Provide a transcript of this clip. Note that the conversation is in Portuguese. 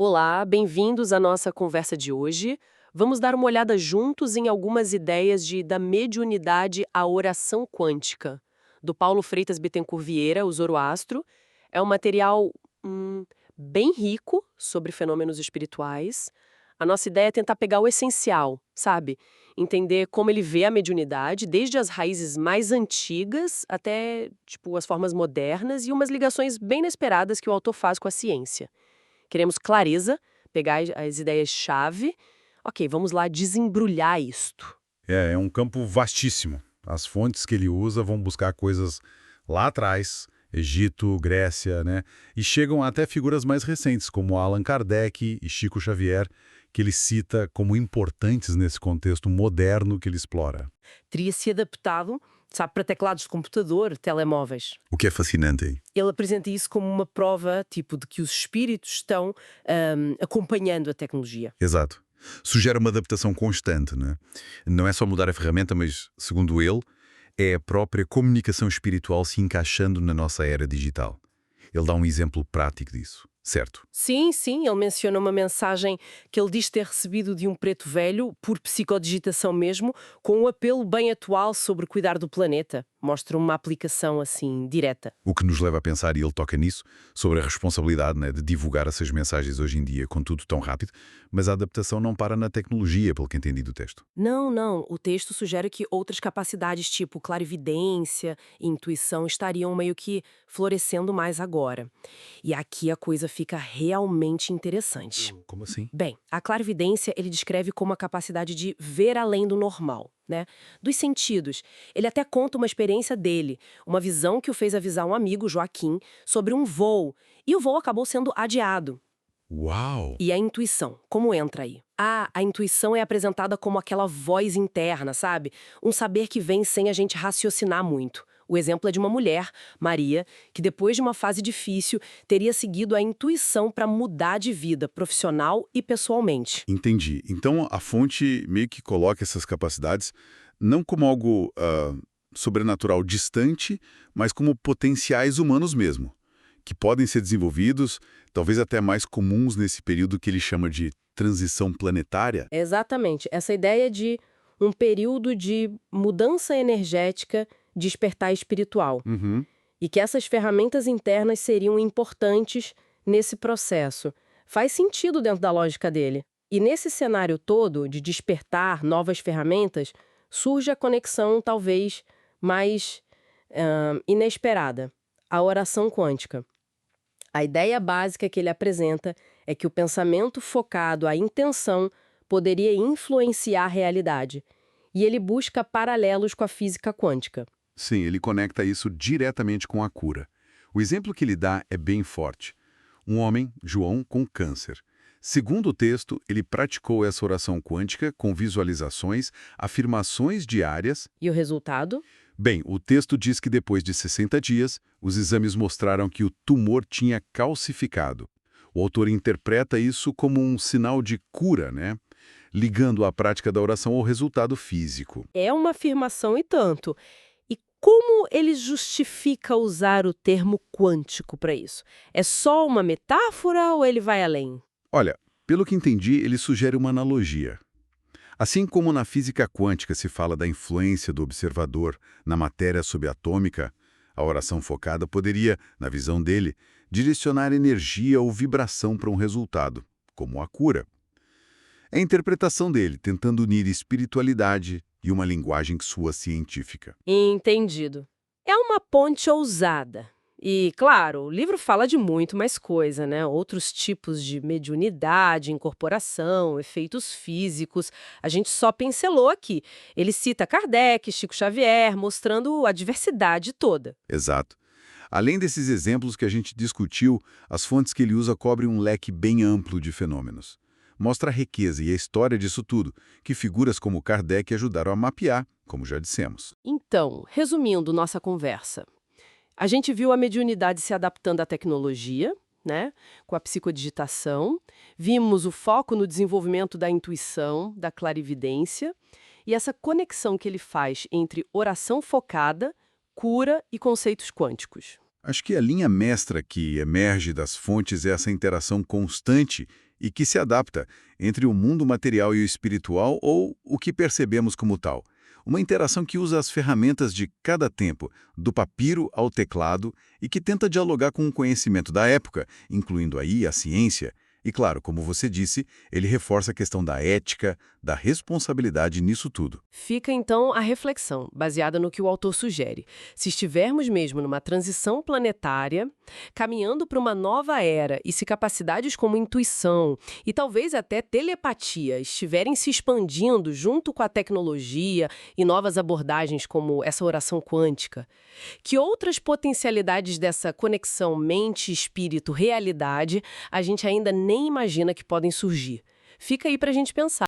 Olá, bem-vindos à nossa conversa de hoje. Vamos dar uma olhada juntos em algumas ideias da mediunidade à oração quântica, do Paulo Freitas Bittencourt Vieira, o Zoroastro. É um material bem rico sobre fenômenos espirituais. A nossa ideia é tentar pegar o essencial, sabe? Entender como ele vê a mediunidade, desde as raízes mais antigas até, as formas modernas e umas ligações bem inesperadas que o autor faz com a ciência. Queremos clareza, pegar as ideias-chave. Ok, vamos lá desembrulhar isto. É um campo vastíssimo. As fontes que ele usa vão buscar coisas lá atrás, Egito, Grécia, né? E chegam até figuras mais recentes, como Allan Kardec e Chico Xavier, que ele cita como importantes nesse contexto moderno que ele explora. Teria se adaptado, sabe, para teclados de computador, telemóveis. O que é fascinante aí. Ele apresenta isso como uma prova, de que os espíritos estão acompanhando a tecnologia. Exato. Sugere uma adaptação constante, né? Não é só mudar a ferramenta, mas, segundo ele, é a própria comunicação espiritual se encaixando na nossa era digital. Ele dá um exemplo prático disso, certo? Sim, sim, ele menciona uma mensagem que ele diz ter recebido de um preto velho, por psicodigitação mesmo, com um apelo bem atual sobre cuidar do planeta. Mostra uma aplicação, assim, direta. O que nos leva a pensar, e ele toca nisso, sobre a responsabilidade, né, de divulgar essas mensagens hoje em dia com tudo tão rápido, mas a adaptação não para na tecnologia, pelo que entendi do texto. Não, não. O texto sugere que outras capacidades, tipo clarividência e intuição, estariam meio que florescendo mais agora. E aqui a coisa fica realmente interessante. Como assim? Bem, a clarividência ele descreve como a capacidade de ver além do normal, né? Dos sentidos. Ele até conta uma experiência dele, uma visão que o fez avisar um amigo, Joaquim, sobre um voo. E o voo acabou sendo adiado. Uau! E a intuição, como entra aí? A intuição é apresentada como aquela voz interna, sabe? Um saber que vem sem a gente raciocinar muito. O exemplo é de uma mulher, Maria, que depois de uma fase difícil, teria seguido a intuição para mudar de vida, profissional e pessoalmente. Entendi. Então a fonte meio que coloca essas capacidades não como algo sobrenatural distante, mas como potenciais humanos mesmo, que podem ser desenvolvidos, talvez até mais comuns nesse período que ele chama de transição planetária. Exatamente. Essa ideia de um período de mudança energética, despertar espiritual. Uhum. E que essas ferramentas internas seriam importantes nesse processo. Faz sentido dentro da lógica dele. E nesse cenário todo de despertar novas ferramentas, surge a conexão talvez mais inesperada, a oração quântica. A ideia básica que ele apresenta é que o pensamento focado à intenção poderia influenciar a realidade. E ele busca paralelos com a física quântica. Sim, ele conecta isso diretamente com a cura. O exemplo que ele dá é bem forte. Um homem, João, com câncer. Segundo o texto, ele praticou essa oração quântica com visualizações, afirmações diárias. E o resultado? Bem, o texto diz que depois de 60 dias, os exames mostraram que o tumor tinha calcificado. O autor interpreta isso como um sinal de cura, né? Ligando a prática da oração ao resultado físico. É uma afirmação e tanto. E como ele justifica usar o termo quântico para isso? É só uma metáfora ou ele vai além? Olha, pelo que entendi, ele sugere uma analogia. Assim como na física quântica se fala da influência do observador na matéria subatômica, a oração focada poderia, na visão dele, direcionar energia ou vibração para um resultado, como a cura. É a interpretação dele, tentando unir espiritualidade e uma linguagem que soa científica. Entendido. É uma ponte ousada. E, claro, o livro fala de muito mais coisa, né? Outros tipos de mediunidade, incorporação, efeitos físicos. A gente só pincelou aqui. Ele cita Kardec, Chico Xavier, mostrando a diversidade toda. Exato. Além desses exemplos que a gente discutiu, as fontes que ele usa cobrem um leque bem amplo de fenômenos. Mostra a riqueza e a história disso tudo, que figuras como Kardec ajudaram a mapear, como já dissemos. Então, resumindo nossa conversa, a gente viu a mediunidade se adaptando à tecnologia, né, com a psicodigitação, vimos o foco no desenvolvimento da intuição, da clarividência, e essa conexão que ele faz entre oração focada, cura e conceitos quânticos. Acho que a linha mestra que emerge das fontes é essa interação constante e que se adapta entre o mundo material e o espiritual ou o que percebemos como tal. Uma interação que usa as ferramentas de cada tempo, do papiro ao teclado, e que tenta dialogar com o conhecimento da época, incluindo aí a ciência. E claro, como você disse, ele reforça a questão da ética, da responsabilidade nisso tudo. Fica então a reflexão, baseada no que o autor sugere. Se estivermos mesmo numa transição planetária, caminhando para uma nova era, e se capacidades como intuição e talvez até telepatia estiverem se expandindo junto com a tecnologia e novas abordagens como essa oração quântica, que outras potencialidades dessa conexão mente-espírito-realidade a gente ainda nem imagina que podem surgir? Fica aí para a gente pensar.